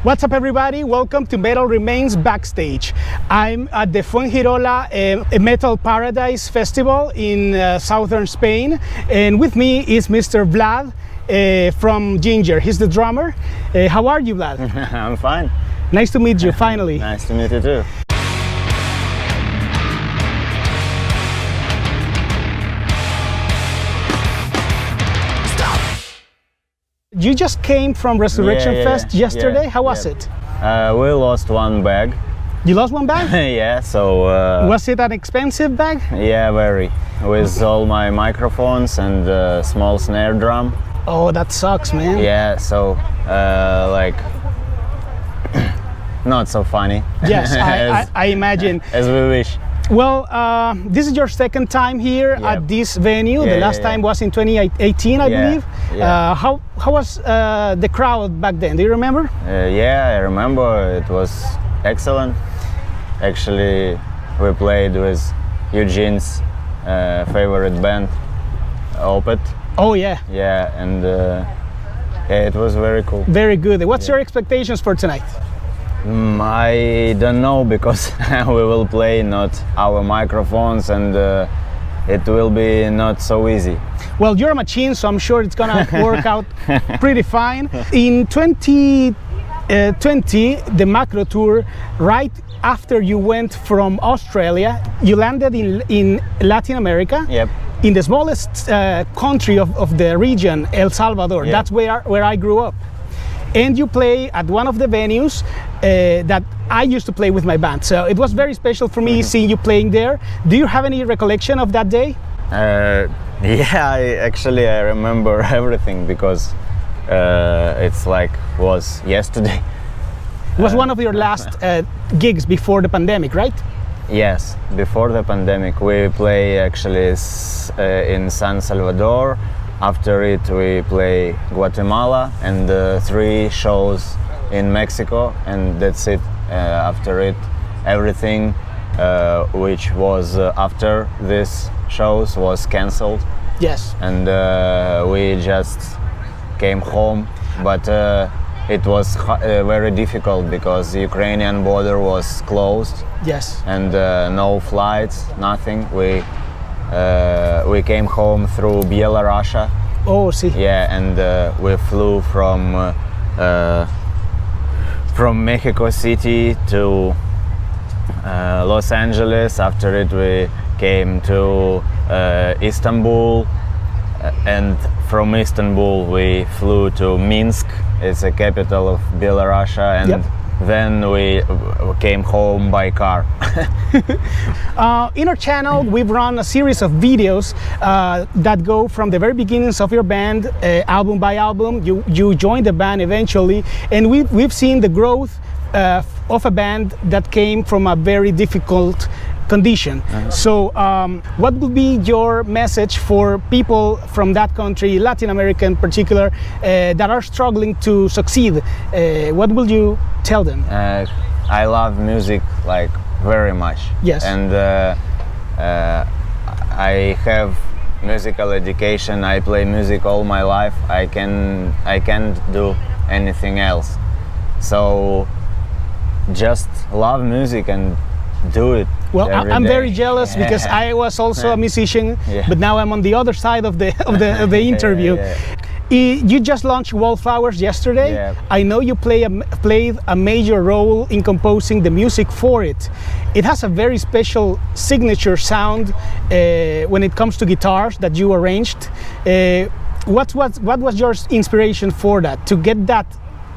What's up, everybody? Welcome to Metal Remains Backstage. I'm at the Fuengirola Metal Paradise Festival in southern Spain, and with me is Mr. Vlad from Jinjer. He's the drummer. How are you, Vlad? I'm fine. Nice to meet you, finally. Nice to meet you too. You just came from Resurrection Fest yesterday. Yeah, How was it? We lost one bag. You lost one bag? Yeah, so... Was it an expensive bag? Yeah, very. With all my microphones and small snare drum. Oh, that sucks, man. Yeah, so like... not so funny. Yes, I imagine. As we wish. Well, this is your second time here at this venue. The last time was in 2018, I believe. Yeah. How was the crowd back then? Do you remember? Yeah, I remember. It was excellent. Actually, we played with Eugene's favorite band, Opet. Oh yeah. Yeah, and yeah, it was very cool. Very good. What's your expectations for tonight? I don't know, because we will play not our microphones, and it will be not so easy. Well, you're a machine, so I'm sure it's gonna work out pretty fine. In 2020, the Macro Tour, right after you went from Australia, you landed in Latin America. Yep. In the smallest country of the region, El Salvador. Yep. That's where I grew up. And you play at one of the venues that I used to play with my band. So it was very special for me seeing you playing there. Do you have any recollection of that day? Yeah, I remember everything, because it's like was yesterday. It was one of your last gigs before the pandemic, right? Yes, before the pandemic. We play actually in San Salvador. After it, we play Guatemala and 3 shows in Mexico, and that's it. After it, everything which was after these shows was cancelled. Yes. And we just came home, but it was very difficult because the Ukrainian border was closed. Yes. And no flights, nothing. We came home through Belarus. Oh, see. Yeah, and we flew from Mexico City to Los Angeles. After it, we came to Istanbul, and from Istanbul we flew to Minsk. It's the capital of Belarus, and then we came home by car. In our channel, we've run a series of videos that go from the very beginnings of your band, album by album. You joined the band eventually, and we've seen the growth of a band that came from a very difficult condition. So what would be your message for people from that country, Latin America in particular, that are struggling to succeed? What will you tell them? I love music like very much. Yes. And I have musical education. I play music all my life. I can't do anything else. So just love music and do it. Well, I'm very jealous because I was also a musician, but now I'm on the other side of the interview. You just launched Wallflowers yesterday. Yeah. I know you played a major role in composing the music for it. It has a very special signature sound when it comes to guitars that you arranged. What was your inspiration for that, to get that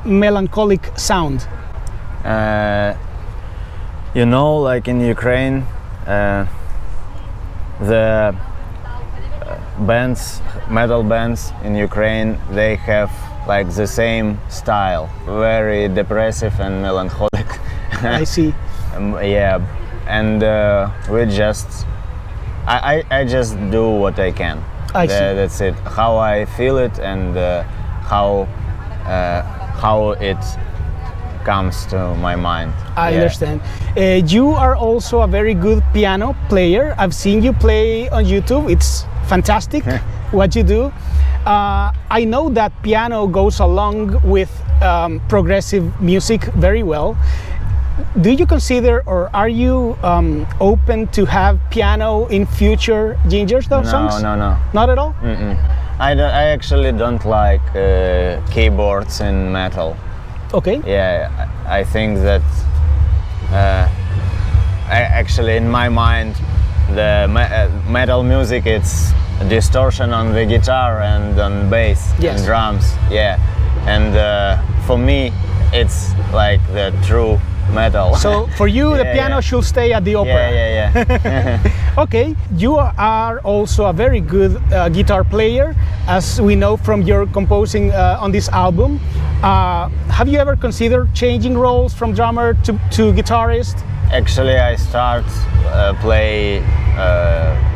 melancholic sound? You know, like in Ukraine, the metal bands in Ukraine, they have like the same style, very depressive and melancholic. I see. Yeah, and I just do what I can. I see. That's it. How I feel it, and how it comes to my mind. I understand. You are also a very good piano player. I've seen you play on YouTube. It's fantastic what you do. I know that piano goes along with progressive music very well. Do you consider, or are you open to have piano in future Jinjer songs? No. Not at all? I actually don't like keyboards in metal. Okay. Yeah, I think that actually in my mind the metal music, it's distortion on the guitar and on bass and drums. Yeah, and for me it's like the true metal. So for you, the piano should stay at the opera. Yeah. Okay, you are also a very good guitar player, as we know from your composing on this album. Have you ever considered changing roles from drummer to guitarist? Actually, I start play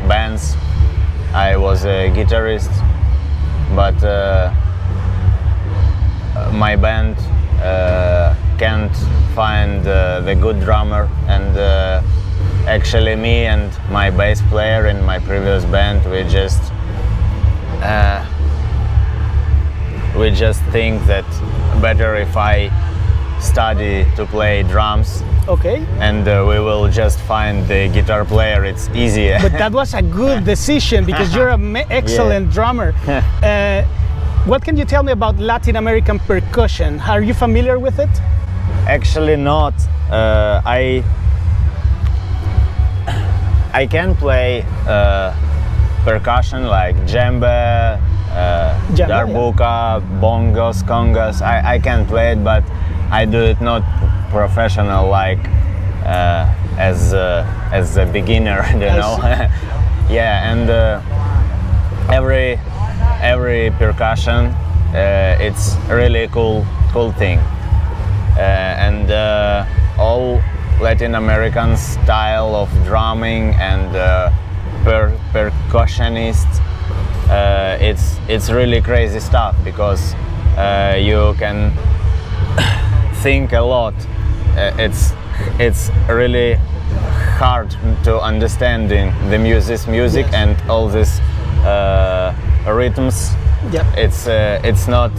bands. I was a guitarist, but my band can't find the good drummer, and actually me and my bass player in my previous band, we just think that better if I study to play drums. Okay. And we will just find the guitar player, it's easier. But that was a good decision because you're an excellent drummer. What can you tell me about Latin American percussion? Are you familiar with it? Actually not. I can play percussion like djembe, darbuka, bongos, congas. I can play it, but I do it not professional, like as a beginner, you know. Yeah, and every percussion, it's really cool thing, and all Latin American style of drumming and percussionists, it's really crazy stuff, because you can think a lot. It's really hard to understanding the music and all these rhythms. Yep. It's not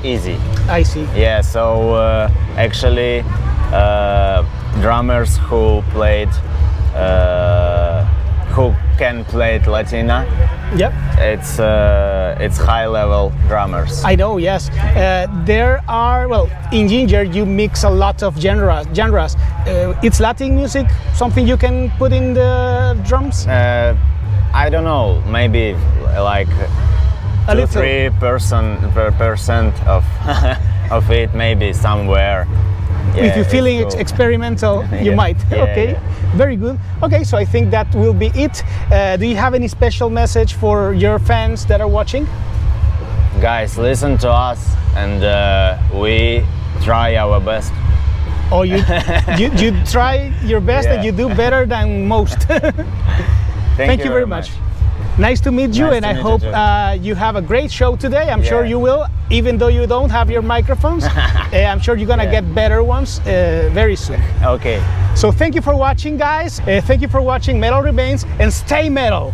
easy. I see. Yeah, so actually drummers who can play Latina, yep, it's high level drummers. I know, yes. There are, well, in Jinjer you mix a lot of genres. It's Latin music something you can put in the drums? I don't know, maybe like a 2-3% of it, maybe somewhere. Yeah, if you're feeling cool. Experimental, you might. Okay, very good. Okay, so I think that will be it. Do you have any special message for your fans that are watching? Guys, listen to us, and we try our best. Oh, you try your best, and you do better than most. Thank you very much. Nice to meet you, and I hope you have a great show today. I'm sure you will, even though you don't have your microphones. I'm sure you're gonna get better ones very soon. Okay. So thank you for watching, guys. Thank you for watching Metal Remains, and stay metal.